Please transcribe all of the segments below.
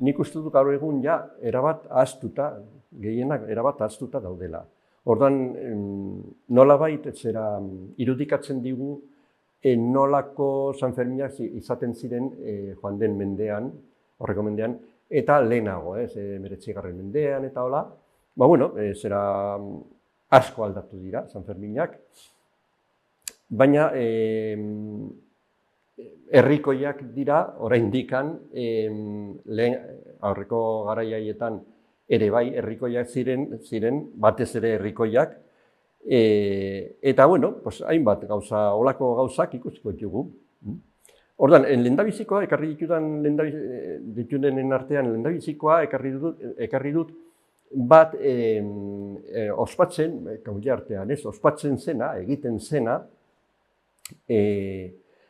nik uste dut gaur egun ja erabat ahaztuta, gehienak erabat ahaztuta daudela. Ordan nolabait zera irudikatzen digu nolako Sanferminak izaten ziren joan den mendean, horreko mendean, eta lehenago, 19. mendean eta hola. Ba bueno, zera asko aldatu dira Sanferminak, baina herrikoiak dira oraindikan aurreko garaiaietan ere bai herrikoiak ziren batez ere herrikoiak eta bueno, pues hainbat gauza holako gauzak ikusiko ditugu. Ordan lehendabizikoa ekarri ditudenen artean lehendabizikoa ekarri dut bat ospatzen gaude artean, ospatzen zena, egiten zena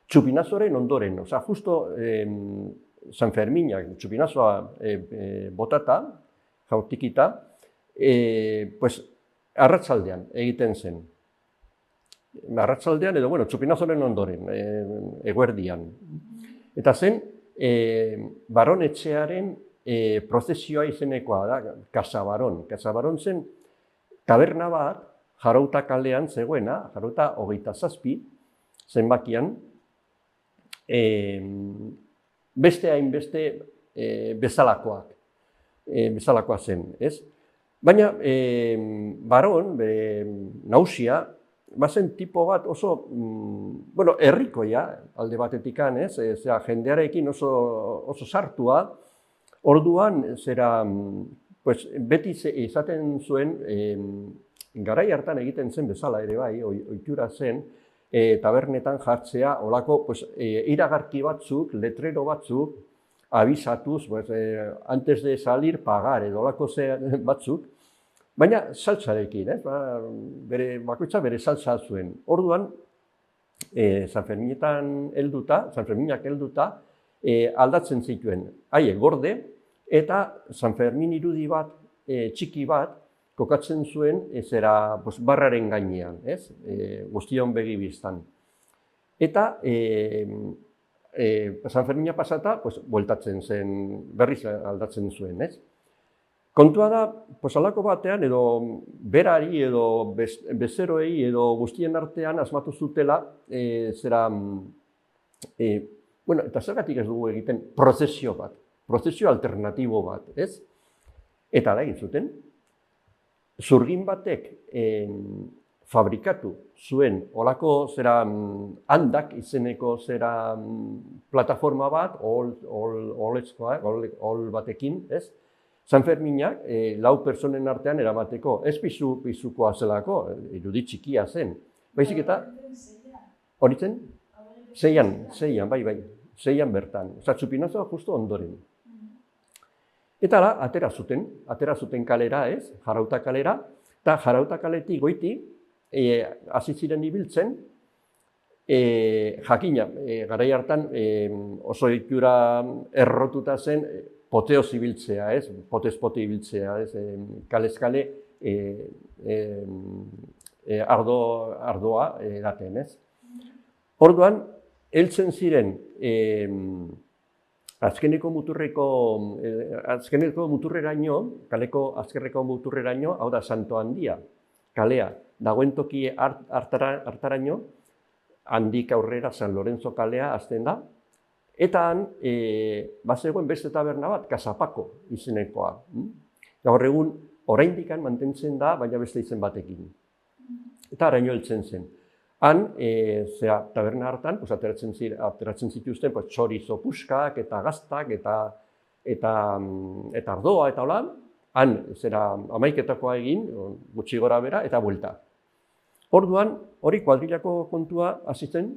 Txupinazoren ondoren, osea, justo Sanferminak txupinazoa botata, jaurtikita, pues, arratsaldean egiten zen. Arratsaldean edo, bueno, txupinazoren ondoren, eguerdian. Eta zen, baronetxearen prozesioa izenekoa da, Kasabaron. Kasabaron zen taberna bat, Jarauta kalean zegoena, Jarauta 27, zenbakian, beste hainbeste bezalakoa zen, ez? Baina baron, nausia, bazen tipo bat oso, bueno, herrikoia, alde batetikan, ez? Jendearekin oso sartua, orduan, pues, beti izaten zuen, garai hartan egiten zen bezala ere bai, ohitura zen, tabernetan jartzea, olako iragarki batzuk, letrero batzuk, abisatuz, antes de salir, pagar, edo olako batzuk, baina saltzarekin, bakoitza bere saltza zuen. Orduan, Sanferminak helduta, aldatzen zituen, haiek gorde, eta Sanfermin irudi bat, txiki bat, kokatzen zuen barraren gainean, guztion begi biztan. Eta Sanfermina pasata, bueltatzen zen, berriz aldatzen zuen. Kontua da, alako batean, edo berari, edo bezeroei, edo guztien artean asmatu zutela, eta zergatik ez dugu egiten prozesio bat, prozesio alternatibo bat, ez? Eta da egin zuten. Zurgin batek fabrikatu zuen olako handak izeneko plataforma bat, ol batekin, ez? Sanferminak 4 personen artean eramateko, ez pisukoa zelako, irudi txikia zen. Baizik eta, hori zen? 6an, bai, 6an bertan. Osa, txupinazoa justo ondoren. Eta atera zuten kalera, ez, Jarauta kalera, eta Jarauta kaletik goiti, hasi ziren ibiltzen, jakina, garai hartan oso ohitura errotuta zen poteoz ibiltzea, ez, potez-pote ibiltzea, ez, kalez-kale ardoa edaten, ez. Orduan, heltzen ziren, azkeneko muturreraino, kaleko azkeneko muturreraino, hau da Santo Handia, kalea, dagoen toki hartaraino, handik aurrera San Lorenzo kalea hasten da, eta han, bazegoen beste taberna bat, Kasapako izenekoa. Gaur egun, oraindikan mantentzen da, baina beste izen batekin. Eta araino heltzen zen. Han, taberna hartan, ateratzen zituzten txorizo puskak, eta gaztak, eta ardoa, eta hola, han, amaiketakoa egin, gutxi gora bera, eta buelta. Orduan, hori kuadrilako kontua hasi zen,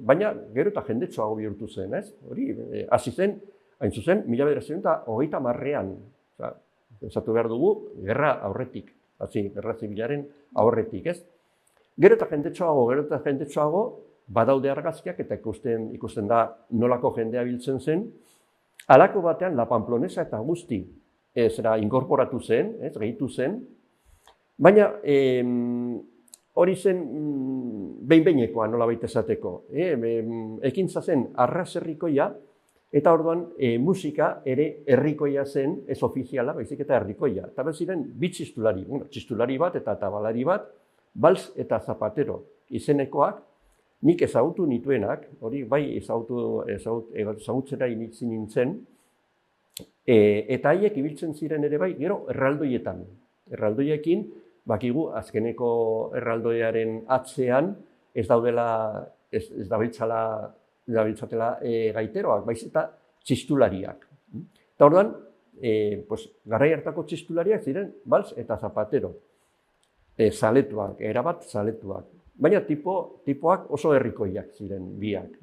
baina gero eta jendetsuago bihurtu zen, ez? Hori, hasi zen, hain zuzen, 1930an, pensatu behar dugu, gerra aurretik, gerra zibilaren aurretik, ez? Gero eta jendetsuago, badaude argazkiak eta ikusten da nolako jendea biltzen zen. Halako batean, La Pamplonesa eta guzti inkorporatu zen, gehitu zen. Baina hori zen behin-behinekoa nolabait esateko. Ekintza zen arraserrikoia Eta orduan, musika ere herrikoia zen, ez ofiziala, baizik eta herrikoia. Eta ziren, bi txistulari, txistulari bat eta tabalari bat, Bals eta Zapatero izenekoak, nik ezagutu nituenak, hori bai ezagutzera initzen nintzen, eta haiek ibiltzen ziren ere bai, gero erraldoietan. Erraldoiekin, bakigu, azkeneko erraldoiaren atzean, ez dabiltzatela gaiteroak, baiz eta txistulariak. Eta orduan, garai hartako txistulariak ziren Bals eta Zapatero. Zaletuak, erabat zaletuak. Baina tipoak oso herrikoiak ziren biak.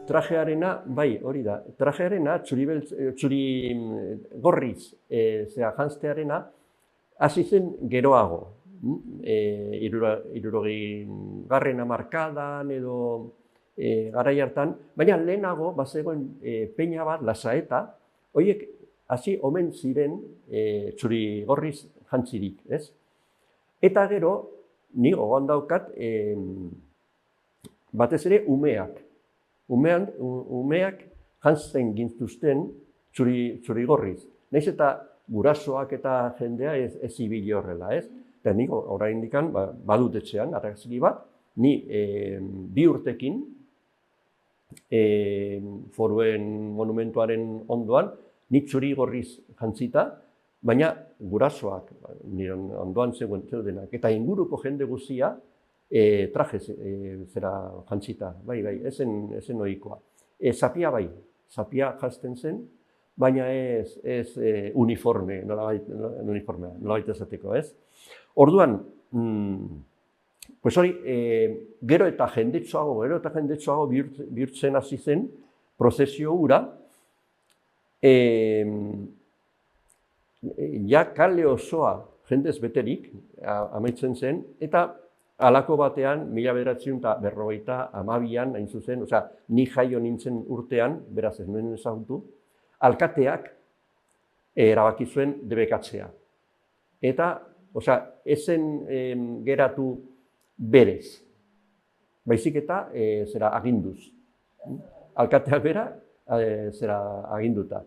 Trajearena, bai, hori da, trajearena, txuri gorriz janztearena, hasi zen geroago. 60. hamarkadan edo garai hartan, baina lehenago bazegoen peña bat, Lasaeta, horiek hasi omen ziren txuri gorriz jantzirik, ez? Eta gero, ni gogoan daukat, batez ere umeak. Umeak jantzen gintuzten txuri gorriz. Naiz eta gurasoak eta jendea ez ibili horrela, ez? Eta nik oraindik badut etxean, argazki bat, ni 2 urtekin, Foruen monumentuaren ondoan, ni txuri gorriz jantzita, baina gurasoak, nire ondoan zeudenak, eta inguruko jende guztia traje zera jantzita, bai, ezen ohikoa. Zapia bai, zapia jantzen zen, baina ez uniforme, nolabait esateko, ez? Orduan, pues hori, gero eta jendetsuago bihurtzen hasi zen prozesio hura, ja kale osoa jendez beterik amaitzen zen, eta halako batean, 1952an, hain zuzen, ni jaio nintzen urtean, beraz ez nuen ezagutu, alkateak erabaki zuen debekatzea. Eta, ezen geratu berez, baizik eta aginduz. Alkateak bera aginduta.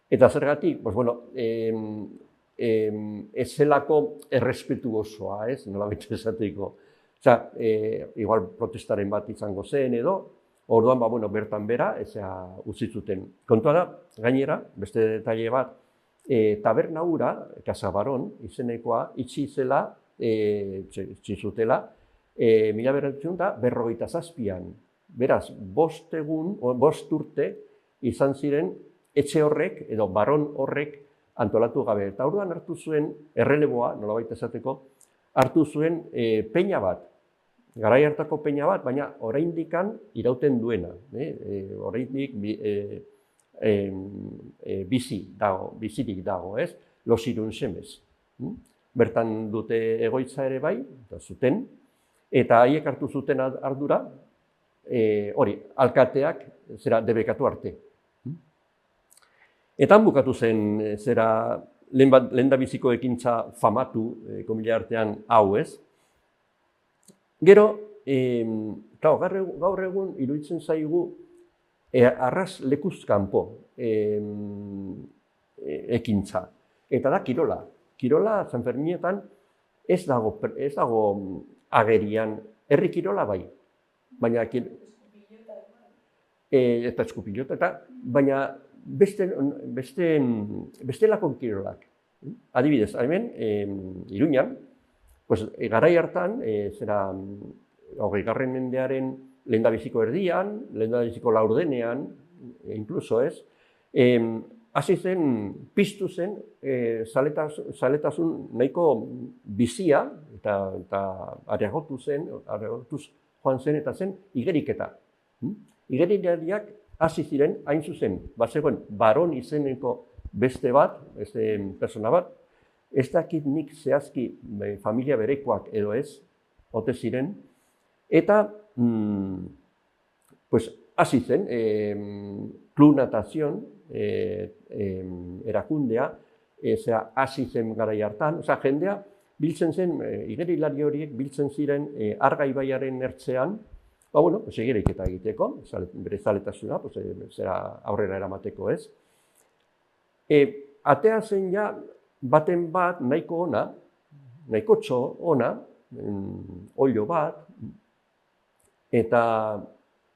Eta zergatik, ez zelako errespetu osoa, ez, nolabait esateko. Igual protestaren bat izango zen edo, orduan bertan bera, utzi zuten. Kontua da, gainera, beste detaile bat, taberna hura, Casa Baron, izenekoa, itxi zutela, 1957an. Beraz, 5 urte izan ziren etxe horrek edo baron horrek antolatu gabe. Eta orduan hartu zuen erreleboa, nolabait esateko, hartu zuen peña bat, garai hartako peña bat, baina oraindikan irauten duena. Oraindik bizirik dago, ez? Los Irunsemez. Bertan dute egoitza ere bai, zuten, eta haiek hartu zuten ardura, alkateak debekatu arte. Eta bukatu zen lehendabiziko ekintza famatu, komila artean hau, ez? Gero, gaur egun iruditzen zaigu arras lekuz kanpo ekintza. Eta da kirola. Kirola, San Ferminetan, ez dago agerian, herri kirola bai. Baina, eta eskupilota, baina bestelako kirolak. Adibidez, hemen, Iruñan, garai hartan, 20. mendearen lehendabiziko erdian, lehendabiziko laurdenean, incluso ez, hasi zen, piztu zen, zaletasun nahiko bizia, eta areagotuz joan zen, eta zen igeriketa. Igerikeriak hasi ziren, hain zuzen, bazegoen baron izeneko beste bat, beste persona bat, ez dakit nik zehazki familia berekoak edo ez, ote ziren, eta hasi zen, Club Natación erakundea, hasi zen garai hartan, jendea biltzen zen, igerilari horiek biltzen ziren Arga ibaiaren ertzean, bueno, igeriketa egiteko, bere zaletasuna, zera aurrera eramateko, ez? Atea zen ja, baten bat nahiko ona, nahiko txo ona, olio bat, eta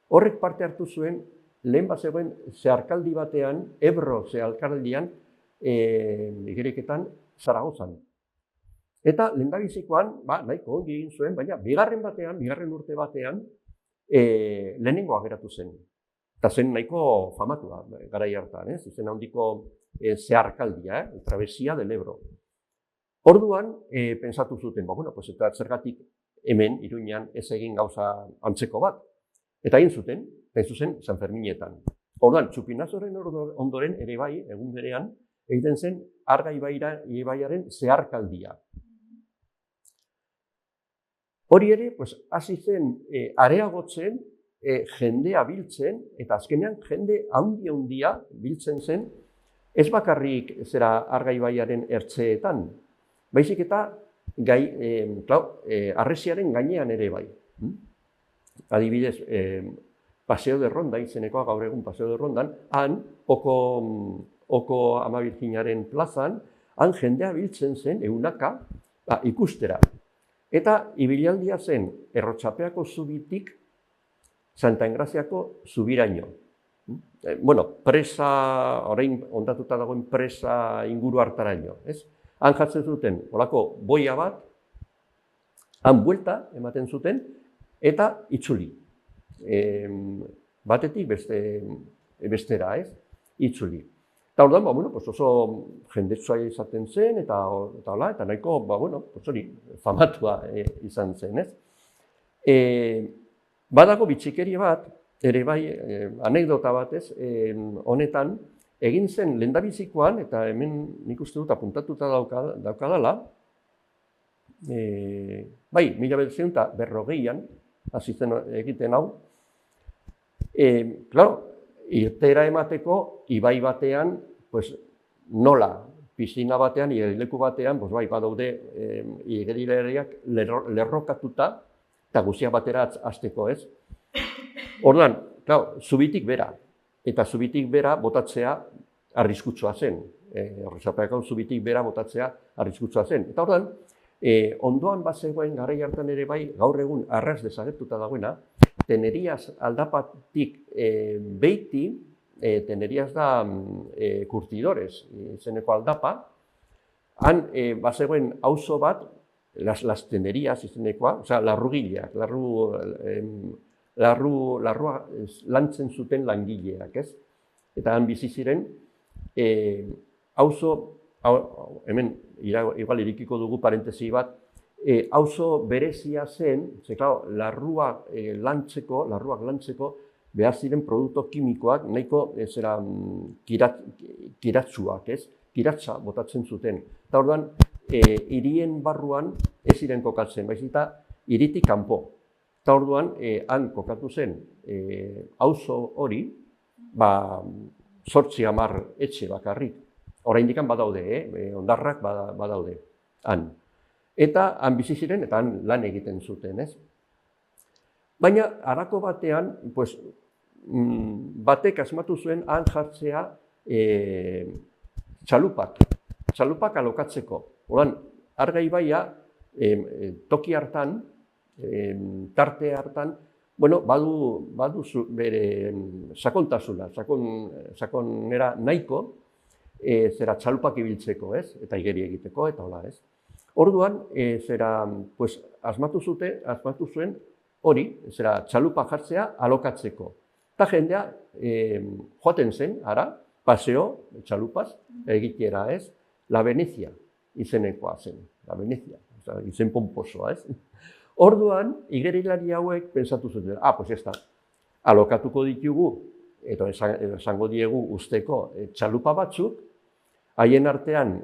horrek parte hartu zuen, lehen bat zegoen zeharkaldi batean, Ebro zeharkaldian, igeriketan Zaragozan. Eta lehendabizikoan, nahiko ongi egin zuen, baina bigarren urte batean, lehenengoa geratu zen. Eta zen nahiko famatua, garai hartan, izen handiko zeharkaldia, Trabesia del Ebro. Orduan, pentsatu zuten, eta zergatik hemen, Iruñean, ez egin gauza antzeko bat. Eta egin zuten, San Ferminetan. Orduan, Txupinazoren ondoren ere bai, egun berean, egiten zen Arga ibaiaren zeharkaldia. Hori ere, hasi zen areagotzen, jendea biltzen, eta azkenean jende handia biltzen zen, ez bakarrik zera Arga ibaiaren ertzeetan, baizik eta harresiaren gainean ere bai. Adibidez, Paseo de Ronda izenekoa, gaur egun Paseo de Rondan, han, Oko Ama Birjinaren plazan, han jendea biltzen zen, eunaka, ikustera. Eta ibilaldia zen Errotxapeako zubitik Santa Engraziako zubiraino. Presa, orain ondatuta dagoen presa inguru hartaraino. Han jatzen zuten, olako boia bat, han buelta ematen zuten, eta itzuli. Batetik bestera, itzuli. Eta orduan, oso jendetsua izaten zen, eta nahiko, hori, famatua izan zen, Badago bitxikeria bat, ere bai, anekdota batez, honetan, egin zen lehendabizikoan, eta hemen nik uste dut apuntatuta daukadala, 1940an, hasi zen egiten hau, irtera emateko, ibai batean, nola, piscina batean, igerileku batean, badaude igerilariak lerrokatuta, eta guztiak batera hasteko, ez? Orduan, zubitik bera, eta zubitik bera botatzea arriskutsua zen. Errotxapeako zubitik bera botatzea arriskutsua zen. Eta orduan, ondoan bazegoen garai hartan ere bai, gaur egun arras desagertuta dagoena, Tenerias aldapatik beiti, Tenerias da Curtidores izeneko aldapa, han bazegoen auzo bat, las Tenerias izenekoa, larrugileak, larrua lantzen zuten langileak, ez? Eta han bizi ziren, auzo, hemen, igual irikiko dugu parentesi bat, auzo berezia zen, larruak lantzeko, behar ziren produktu kimikoak nahiko kiratsuak, ez? Kiratsa botatzen zuten. Eta orduan, hirien barruan ez ziren kokatzen, baizik eta hiritik kanpo. Eta orduan, han kokatu zen auzo hori, 8-10 etxe bakarrik. Oraindik badaude, hondarrak badaude, han. Eta han bizi ziren, eta han lan egiten zuten, ez? Baina, harako batean, batek asmatu zuen han jartzea txalupak alokatzeko. Orduan, Arga ibaia, toki hartan, tarte hartan, badu bere sakontasuna, sakonera nahiko, zera txalupak ibiltzeko, ez? Eta igeri egiteko, eta hola, ez? Orduan, asmatu zuen hori, zera txalupa jartzea alokatzeko. Eta jendea joaten zen, ara, paseo, txalupaz, egitera, ez? La Venezia izenekoa zen, La Venezia, izen pomposoa, ez? Orduan, igerilari hauek pensatu zuten, alokatuko ditugu, eta esango diegu usteko txalupa batzuk, haien artean,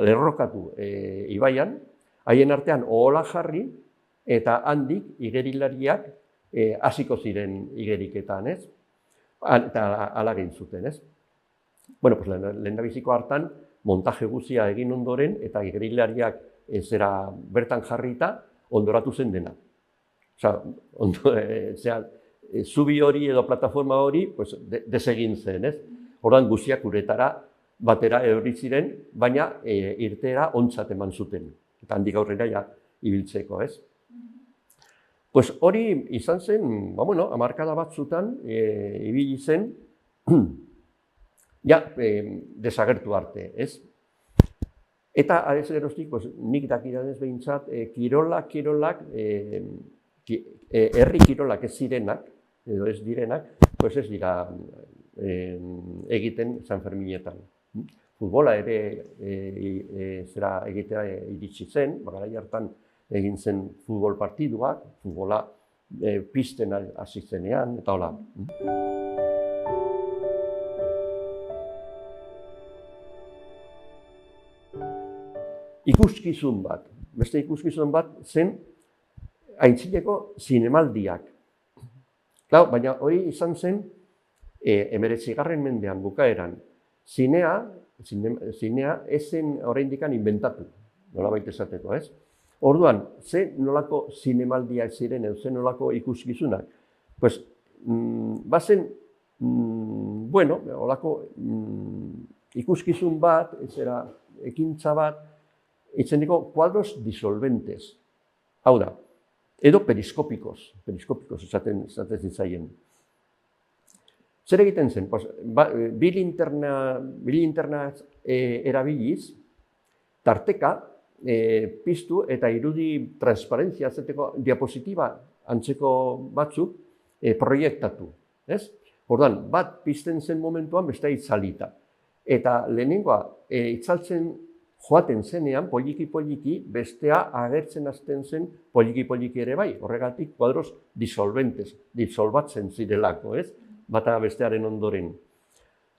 lerrokatu ibaian, haien artean ohola jarri, eta handik igerilariak hasiko ziren igeriketan, ez? Eta ala egin zuten, ez? Lehendabiziko hartan, montaje guztia egin ondoren, eta igerilariak zera bertan jarrita, ondoratu zen dena. Zubi hori edo plataforma hori desegin zen, ez? Orduan guztiak uretara batera erori ziren, baina irteera ontzat eman zuten. Eta handik aurrera ja ibiltzeko, ez? Pues hori izan zen, hamarkada batzutan ibili zen, ja, desagertu arte, ez? Eta adez geroztik, nik dakidanez behintzat, kirolak, herri kirolak ez zirenak, edo ez direnak, ez dira egiten San Ferminetan. Futbola ere zera egitea iritsi zen, garai hartan egin zen futbol partiduak, futbola pisten hasi zenean, eta hola. Ikuskizun bat, beste ikuskizun bat zen aintzineko zinemaldiak. Baina hori izan zen 19. mendean bukaeran. Zinea ezen oraindik inventatu, nolabait esateko, ez? Orduan, ze nolako zinemaldiak ziren, ze nolako ikuskizunak? Bazen, olako ikuskizun bat, ekintza bat, itzeneko kuadros disolventes. Hau da, edo periskopikos esaten zitzaien. Zer egiten zen? Bi linterna erabiliz, tarteka, piztu eta irudi transparentzia zeteko diapositiba antzeko batzuk proiektatu. Orduan, bat pizten zen momentuan bestea itzalita. Eta lehenengoa itzaltzen joaten zenean, poliki-poliki, bestea agertzen hasten zen poliki-poliki ere bai. Horregatik, kuadros disolventes, disolbatzen zirelako, ez? Bata bestearen ondoren.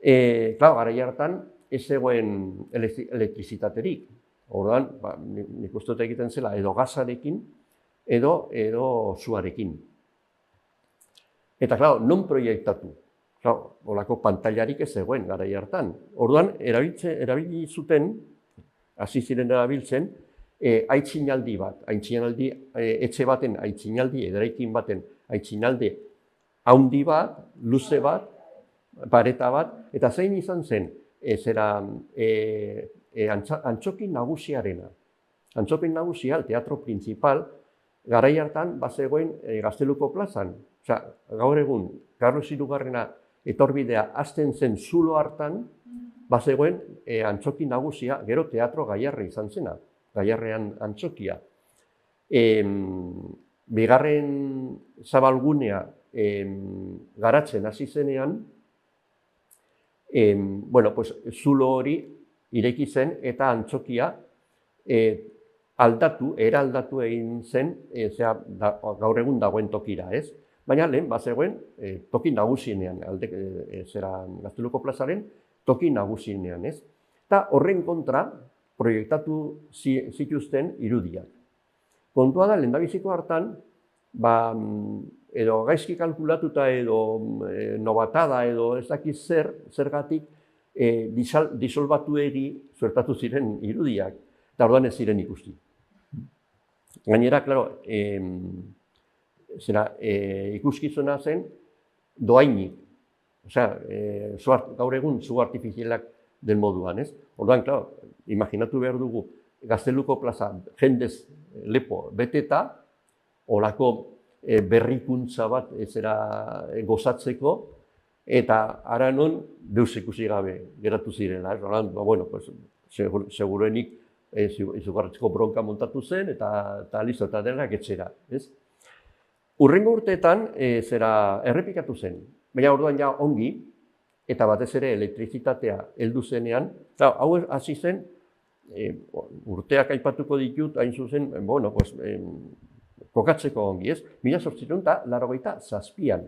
Garai hartan, ez zegoen elektrizitaterik. Orduan, nik uste dut egiten zela edo gazarekin, edo zuarekin. Eta, non proiektatu? Olako pantailarik ez zegoen garai hartan. Orduan, erabili zuten, hasi ziren erabiltzen, aitzinaldi bat, etxe baten aitzinaldi, eraikin baten aitzinaldi haundi bat, luze bat, pareta bat, eta zein izan zen, antzokin nagusiarena. Antzokin nagusia, teatro principal, garai hartan bazegoen Gazteluko plazan. Gaur egun, Karlos Hirugarrena etorbidea hasten zen zulo hartan, bazegoen antzokin nagusia, gero teatro Gaiarre izan zena, Gaiarrean antzokia. Bigarren zabalgunea garatzen hasi zenean, zulo hori ireki zen eta antzokia eraldatu egin zen gaur egun dagoen tokira, ez? Baina lehen, bazegoen toki nagusienean, Gazteluko plazaren toki nagusienean, ez? Eta horren kontra proiektatu zituzten irudiak. Kontua da, lehendabiziko hartan, edo gaizki kalkulatuta edo nobatada edo ez dakiz zergatik disolbatuegi suertatu ziren irudiak, eta orduan ez ziren ikusti. Gainera, ikuskizuna zen dohainik, gaur egun zu artifizialak den moduan, ez? Orduan, imaginatu behar dugu Gazteluko plaza jendez lepo beteta, olako berrikuntza bat gozatzeko, eta ara non deus ikusi gabe geratu zirela. Seguruenik izugarritzeko bronka montatu zen, eta listo, eta denak etxera. Hurrengo urteetan errepikatu zen, baina orduan ja ongi, eta batez ere elektrizitatea heldu zenean, hau hasi zen, urteak aipatuko ditut, hain zuzen, kokatzeko ongi, ez? 1887an.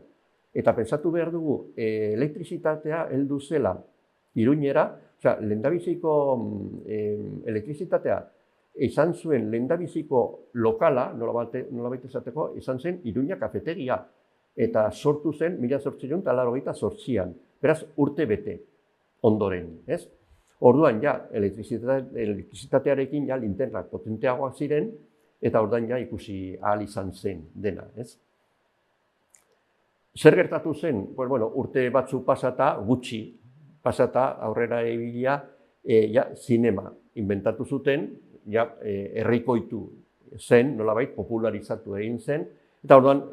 Eta pentsatu behar dugu, elektrizitatea heldu zela Iruñera, lehendabiziko elektrizitatea izan zuen lehendabiziko lokala, nolabait esateko, izan zen Iruña kafetegia. Eta sortu zen 1888an. Beraz, urte bete ondoren, ez? Orduan, ja, elektrizitatearekin ja linternak potenteagoak ziren, eta orduan ja ikusi ahal izan zen dena, ez? Zer gertatu zen? Bueno, urte batzu pasata, gutxi pasata, aurrera ebilia, ja, zinema inventatu zuten, ja, herrikoitu zen, nolabait, popularizatu egin zen, eta orduan,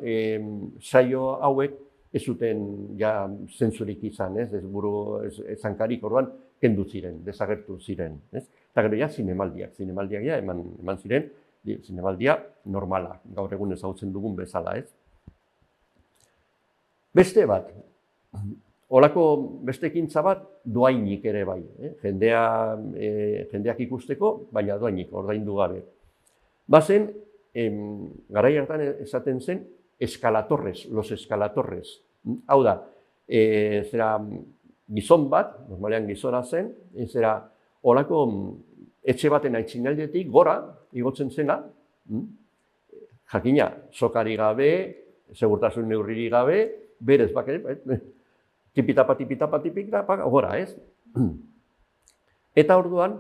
saio hauek ez zuten ja zentzurik izan, ez hankarik, orduan, kendu ziren, desagertu ziren, ez? Eta gero ja, zinemaldiak ja, eman ziren, zinemaldia normala, gaur egun ezagutzen dugun bezala, ez? Beste bat, holako beste ekintza bat, dohainik ere bai, jendeak ikusteko, baina dohainik, ordaindu gabe. Bazen, garai hartan esaten zen, eskalatorrez, los eskalatorrez. Hau da, zera gizon bat, normalean gizona zen, zera holako etxe baten aitzinaldetik gora igotzen zena, jakina, sokari gabe, segurtasun neurririk gabe, berez bakarrik, tipitapa, gora, ez? Eta orduan,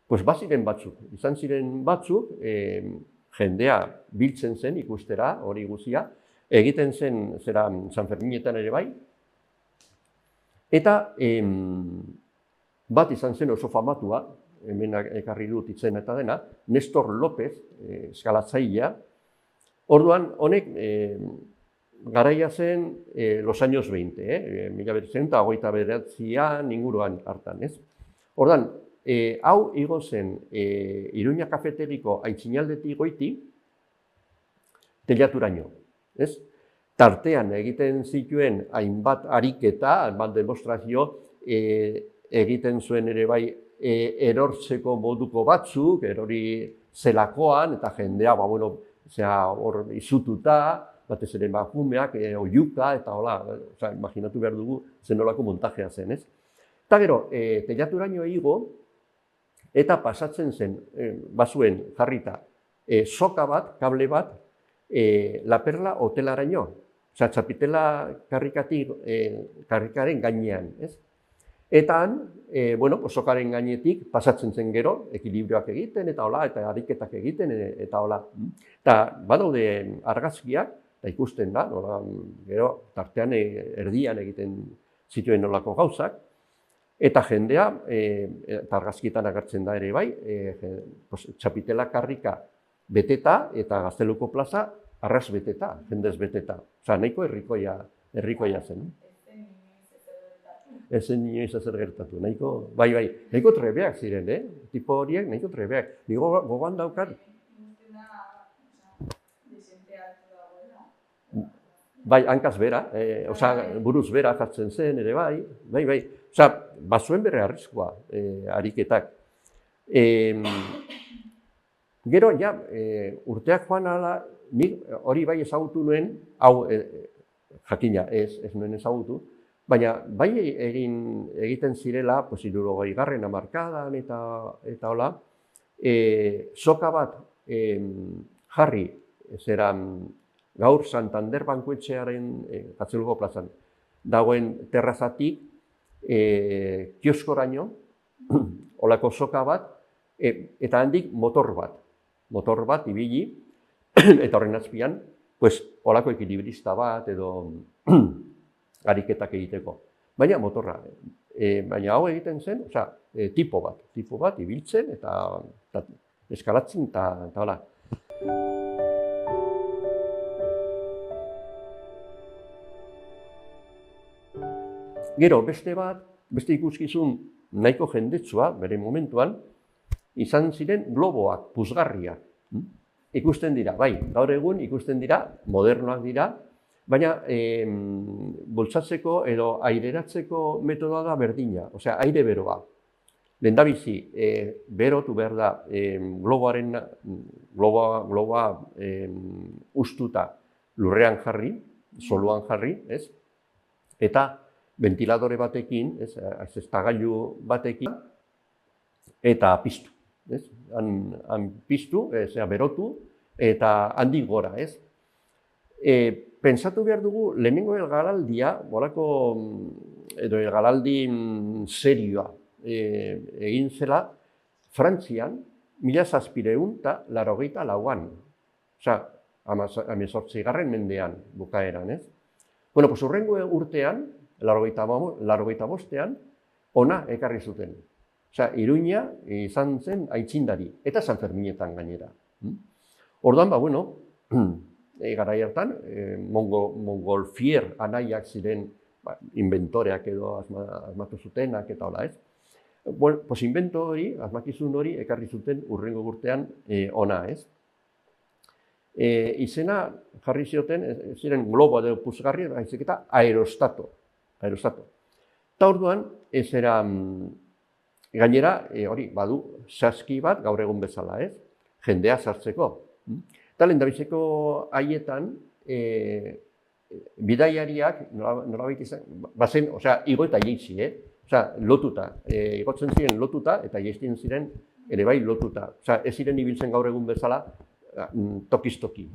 baziren batzuk, izan ziren batzuk, jendea biltzen zen ikustera, hori guzia, egiten zen, zera, San Ferminetan ere bai, eta bat izan zen oso famatua, hemen ekarri dut itzen eta dena, Nestor López, eskalatzailea, orduan, honek, garaia zen los años 20, 1929an inguruan hartan, ez? Orduan, hau igo zen Iruña kafetegiko aitzinaldetik goiti, telaturaino, ez? Tartean egiten zituen hainbat ariketa, hainbat demonstrazio, egiten zuen ere bai erortzeko moduko batzuk, erori zelakoan, eta jendea, hor izututa, batez ere emakumeak, oihuka, eta hola, imaginatu behar dugu zenolako montajea zen, ez? Eta gero, telaturaino igo, eta pasatzen zen, bazuen jarrita, soka bat, kable bat, La Perla hotelaraino, txapitela karrikaren gainean, ez? Eta han, sokaren gainetik pasatzen zen gero, ekilibrioak egiten, eta hola, eta ariketak egiten, eta hola. Eta badaude argazkiak, eta ikusten da, gero, tartean erdian egiten zituen nolako gauzak, eta jendea, eta argazkietan agertzen da ere bai, txapitela karrika beteta, eta Gazteluko plaza arras beteta, jendez beteta. Osa, nahiko herrikoia zen. Ez zen inoiz ezer gertatu, nahiko trebeak ziren, tipo horiek nahiko trebeak. Nigo gogoan daukat. Bai, hankaz bera, buruz bera jartzen zen ere bai. Osa, bazuen bere arriskua ariketak. Gero, ja, urteak joan ala, nik hori bai ezagutu nuen, hau, jakina, ez nuen ezagutu, baina bai egiten zirela, 60. hamarkadan eta hola, soka bat jarri, gaur Santander bankuetxearen Gazteluko plazan dagoen terrazatik kioskoraino, holako soka bat, eta handik motor bat ibili, eta horren azpian, holako ekilibrista bat edo ariketak egiteko. Baina motorra, baina hau egiten zen, tipo bat ibiltzen eta eskalatzen eta hola. Gero, beste ikuskizun nahiko jendetsua, bere momentuan, izan ziren globoak, puzgarriak. Ikusten dira, bai, gaur egun ikusten dira, modernoak dira, baina bultzatzeko edo aireratzeko metodoa da berdina, osea, aire beroa. Lehendabizi, berotu behar da globoa ustuta lurrean jarri, soluan jarri, ez? Eta ventiladore batekin, azeztagailu batekin, eta piztu. Han piztu, berotu, eta handik gora, ez? Pentsatu behar dugu, lehenengo elgaraldia, edo elgaraldi serioa, egin zela Frantzian 1784an. Osea, 18. mendean bukaeran, ez? Bueno, pues hurrengo urtean, 85ean, ona ekarri zuten. Osea, Iruña izan zen aitzindari, eta San Ferminetan gainera. Orduan, bueno, garai hartan, Montgolfier anaiak ziren inventoreak edo asmatu zutenak eta hola, ez? Bueno, pues invento hori, asmakizun hori, ekarri zuten hurrengo urtean ona, ez? Izena jarri zioten, ziren globo edo puzgarri, baizik eta aerostato. Eta orduan, ez era, gainera, hori, badu, saski bat gaur egun bezala, ez? Jendea sartzeko. Eta lehendabiziko haietan, bidaiariak, nolabait izan, bazen, osea, igo eta jeitsi, Osea, lotuta, igotzen ziren lotuta eta jaisten ziren ere bai lotuta. Osea, ez ziren ibiltzen gaur egun bezala tokiz-toki.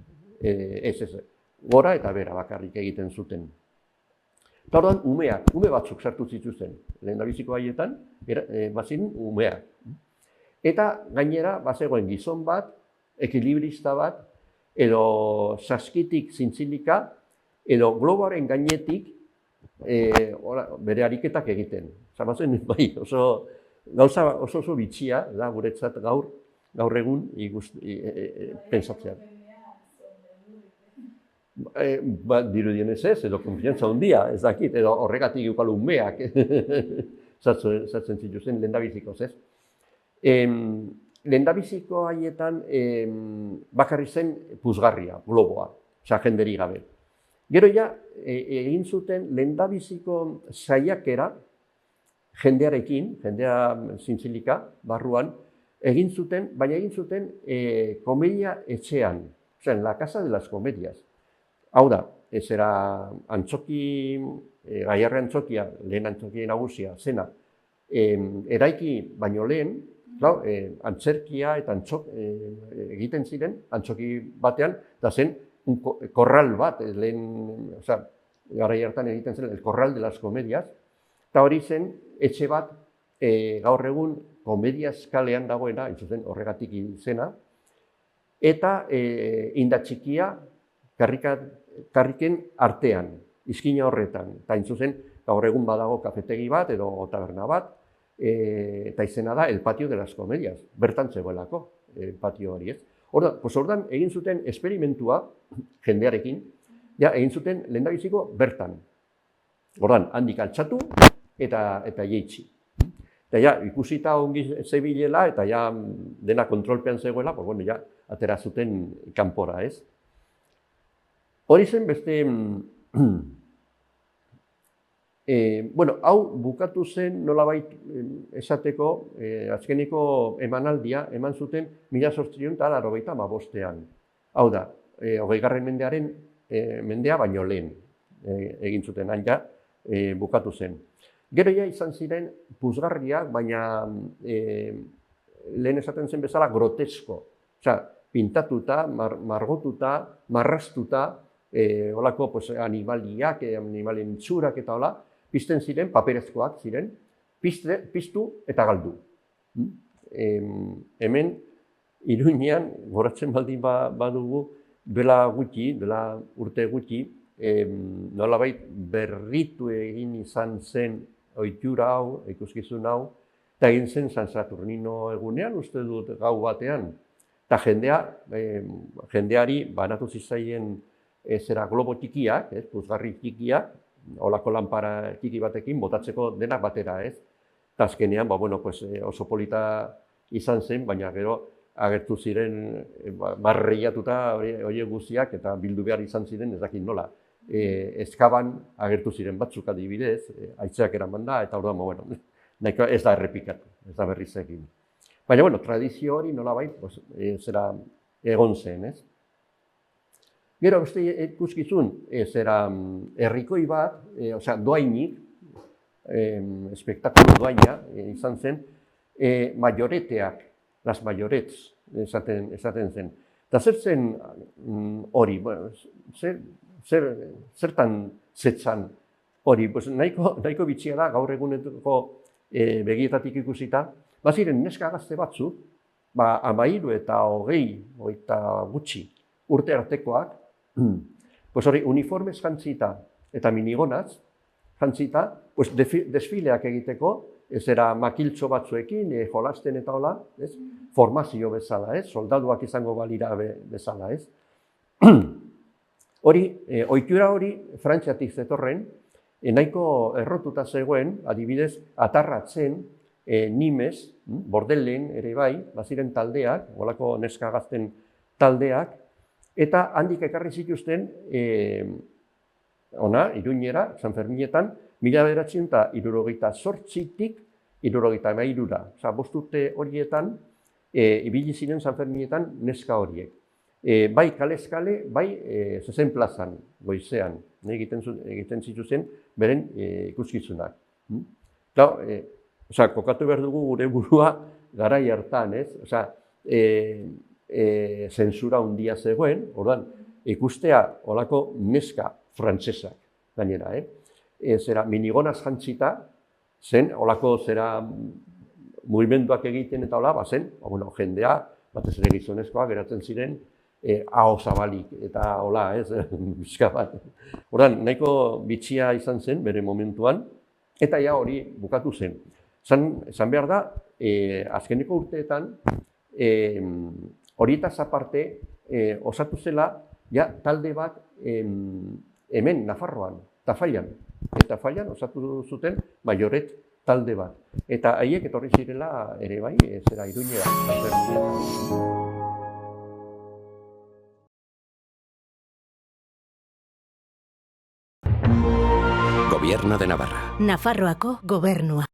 Gora eta bera bakarrik egiten zuten. Eta orduan, ume batzuk sartu zituzten. Lehendabiziko haietan, baziren umeak. Eta gainera, bazegoen gizon bat, ekilibrista bat, edo saskitik zintzilika, edo globoaren gainetik bere ariketak egiten. Zabazen, bai, oso bitxia da guretzat gaur egun pentsatzea. Dirudienez ez, edo konfiantza handia, ez dakit, edo horregatik eukalu umeak sartzen zituzen lehendabizikoz, ez? Lehendabiziko haietan bakarri zen puzgarria, globoa, osea, jenderik gabe. Gero ja, egin zuten lehendabiziko saiakera jendearekin, jendea zintzilika, barruan, baina egin zuten komedia etxean, osea, en la casa de las comedias. Hau da, ez era antzoki, Gaiarre antzokia, lehen antzoki nagusia, zena, eraiki baino lehen, antzerkia eta egiten ziren, antzoki batean, eta zen, korral bat, osea, garai hartan egiten zen, el corral de las comedias, eta hori zen, etxe bat, gaur egun, komediaz kalean dagoena, entzuzen horregatik izena, eta indatxikia karriken artean, izkina horretan, eta entzuzen, gaur egun badago kafetegi bat, edo taberna bat, eta izena da, el patio de las comedias, bertan zegoelako, patio hori ez. Ordan egin zuten esperimentua jendearekin, egin zuten lehendabiziko bertan. Ordan, handik altxatu eta jeitsi. Eta ikusita ongi zebilela eta dena kontrolpean zegoela, atera zuten kanpora, ez? Hori zen beste, hau bukatu zen nolabait esateko, azkeneko emanaldia eman zuten 1885ean. Hau da, 20. mendea baino lehen egin zuten, bukatu zen. Gero izan ziren puzgarriak, baina lehen esaten zen bezala grotesko. Osea, pintatuta, margotuta, marrastuta, holako animaliak, animalien txurak eta hola, pizten ziren, paperezkoak ziren, piztu eta galdu. Hemen, Iruñean, goratzen baldin badugu, dela urte gutxi, nolabait berritu egin izan zen ohitura hau, ikuskizun hau, eta egin zen San Saturnino egunean, uste dut gau batean, eta jendeari banatu zitzaien zera globo txikiak, puzgarri txikiak, olako lanpara txiki batekin, botatzeko denak batera, ez? Eta azkenean, oso polita izan zen, baina gero agertu ziren barreiatuta horiek guztiak, eta bildu behar izan ziren, ez dakit nola. Eskaban agertu ziren batzuk adibidez, haitzeak eraman da, eta orduan, nahiko ez da errepikatu, ez da berriz egin. Baina, tradizio hori nolabait, zera egon zen, ez? Gero, beste ikuskizun, herrikoi bat, osea, doainik, espektakulu doaina izan zen, majoreteak, las majorets, esaten zen. Eta zer zen hori, zertan zetzan hori, nahiko bitxia da gaur eguneko begietatik ikusita, baziren neska gazte batzuk, 13 eta 20 eta gutxi urte artekoak, hori uniformez jantzita eta minigonaz jantzita, desfileak egiteko, zera makiltxo batzuekin, jolasten eta hola, formazio bezala, soldaduak izango balira bezala. Ohitura hori Frantziatik zetorren, nahiko errotuta zegoen, adibidez, atarratzen, Nimes, Bordelen ere bai, baziren taldeak, holako neska gazten taldeak, eta handik ekarri zituzten, Iruñera, San Ferminetan, 1978tik 1973. Osa, 5 urte horietan, ibili ziren San Ferminetan neska horiek. Bai kalez-kale, bai zezen plazan, goizean, egiten zituzen beren ikuskizunak. Kokatu behar dugu gure burua garai hartan, zensura handia zegoen, orduan, ikustea olako neska frantsesak gainera, zera minigonaz jantzita, zen olako zera mugimenduak egiten eta hola, zen, jendea, batez ere gizonezkoak geratzen ziren, aho zabalik eta hola, bizka bat. Orduan, nahiko bitxia izan zen bere momentuan, eta ja hori bukatu zen. Zan behar da, azkeneko urteetan, horietaz aparte, osatu zela, ja, talde bat hemen, Nafarroan, Tafallan. Eta Tafallan osatu zuten Maioret talde bat. Eta haiek etorri zirela ere bai, zera Iruñera. Gobierno de Navarra. Nafarroako gobernua.